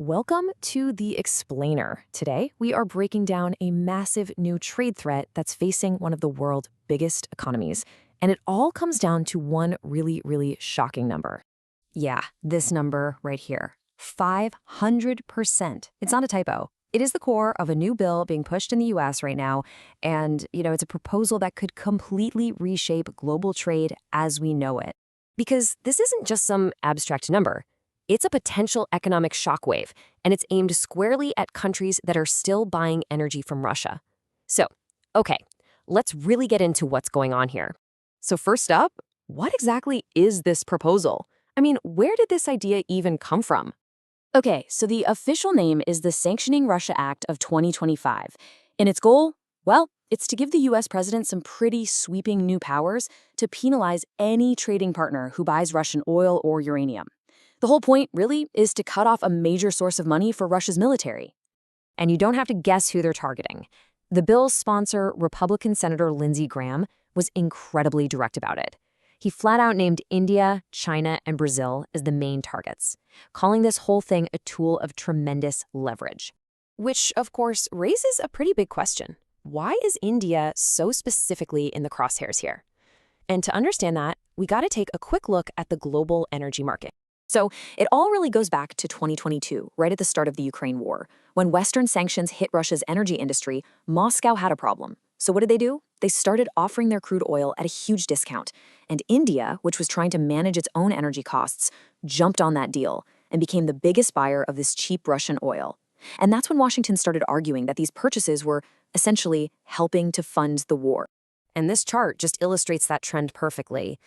Welcome to The Explainer. Today, we are breaking down a massive new trade threat that's facing one of the world's biggest economies. And it all comes down to one really shocking number. Yeah, this number right here, 500%. It's not a typo. It is the core of a new bill being pushed in the US right now. And, it's a proposal that could completely reshape global trade as we know it. Because this isn't just some abstract number. It's a potential economic shockwave, and it's aimed squarely at countries that are still buying energy from Russia. So, okay, let's really get into what's going on here. So first up, what exactly is this proposal? I mean, where did this idea even come from? Okay, so the official name is the Sanctioning Russia Act of 2025. And its goal? Well, it's to give the US president some pretty sweeping new powers to penalize any trading partner who buys Russian oil or uranium. The whole point, really, is to cut off a major source of money for Russia's military. And you don't have to guess who they're targeting. The bill's sponsor, Republican Senator Lindsey Graham, was incredibly direct about it. He flat out named India, China, and Brazil as the main targets, calling this whole thing a tool of tremendous leverage. Which, of course, raises a pretty big question. Why is India so specifically in the crosshairs here? And to understand that, we got to take a quick look at the global energy market. So it all really goes back to 2022, right at the start of the Ukraine war. When Western sanctions hit Russia's energy industry, Moscow had a problem. So what did they do? They started offering their crude oil at a huge discount. And India, which was trying to manage its own energy costs, jumped on that deal and became the biggest buyer of this cheap Russian oil. And that's when Washington started arguing that these purchases were essentially helping to fund the war. And this chart just illustrates that trend perfectly.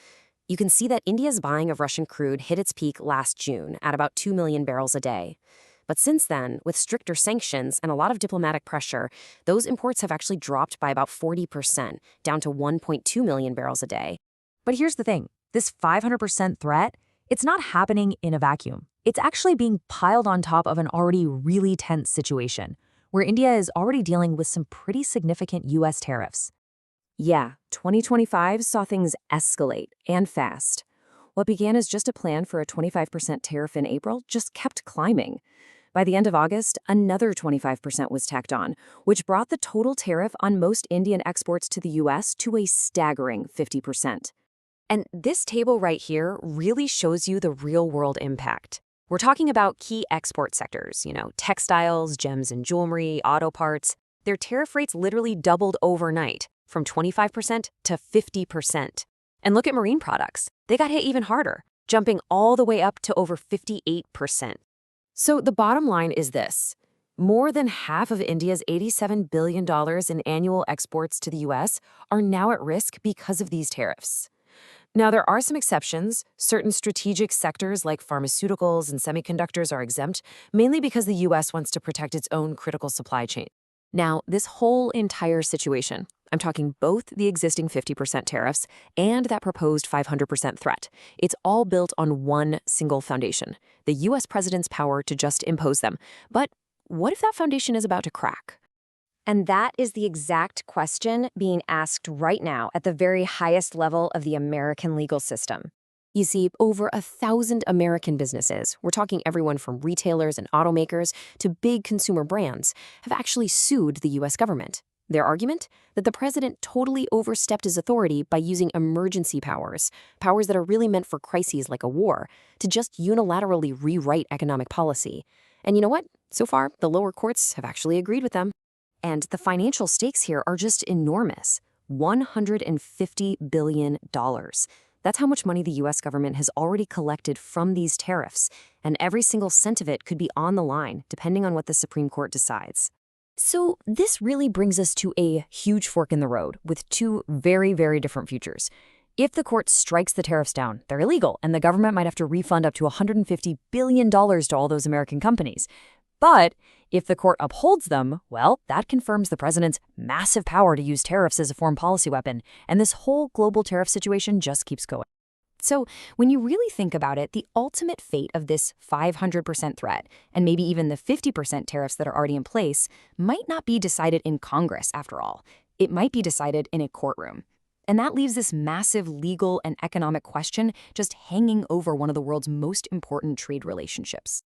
You can see that India's buying of Russian crude hit its peak last June at about 2 million barrels a day. But since then, with stricter sanctions and a lot of diplomatic pressure, those imports have actually dropped by about 40%, down to 1.2 million barrels a day. But here's the thing. This 500% threat, it's not happening in a vacuum. It's actually being piled on top of an already really tense situation, where India is already dealing with some pretty significant US tariffs. Yeah, 2025 saw things escalate, and fast. What began as just a plan for a 25% tariff in April just kept climbing. By the end of August, another 25% was tacked on, which brought the total tariff on most Indian exports to the US to a staggering 50%. And this table right here really shows you the real-world impact. We're talking about key export sectors, textiles, gems and jewelry, auto parts. Their tariff rates literally doubled overnight, from 25% to 50%. And look at marine products. They got hit even harder, jumping all the way up to over 58%. So the bottom line is this. More than half of India's $87 billion in annual exports to the US are now at risk because of these tariffs. Now, there are some exceptions. Certain strategic sectors like pharmaceuticals and semiconductors are exempt, mainly because the US wants to protect its own critical supply chain. Now, this whole entire situation, I'm talking both the existing 50% tariffs and that proposed 500% threat. It's all built on one single foundation, the US president's power to just impose them. But what if that foundation is about to crack? And that is the exact question being asked right now at the very highest level of the American legal system. You see, over 1,000 American businesses, we're talking everyone from retailers and automakers to big consumer brands, have actually sued the US government. Their argument? That the president totally overstepped his authority by using emergency powers, powers that are really meant for crises like a war, to just unilaterally rewrite economic policy. And you know what? So far, the lower courts have actually agreed with them. And the financial stakes here are just enormous. $150 billion. That's how much money the US government has already collected from these tariffs, and every single cent of it could be on the line, depending on what the Supreme Court decides. So this really brings us to a huge fork in the road with two very different futures. If the court strikes the tariffs down, they're illegal, and the government might have to refund up to $150 billion to all those American companies. But if the court upholds them, well, that confirms the president's massive power to use tariffs as a foreign policy weapon, and this whole global tariff situation just keeps going. So when you really think about it, the ultimate fate of this 500% threat, and maybe even the 50% tariffs that are already in place, might not be decided in Congress after all. It might be decided in a courtroom. And that leaves this massive legal and economic question just hanging over one of the world's most important trade relationships.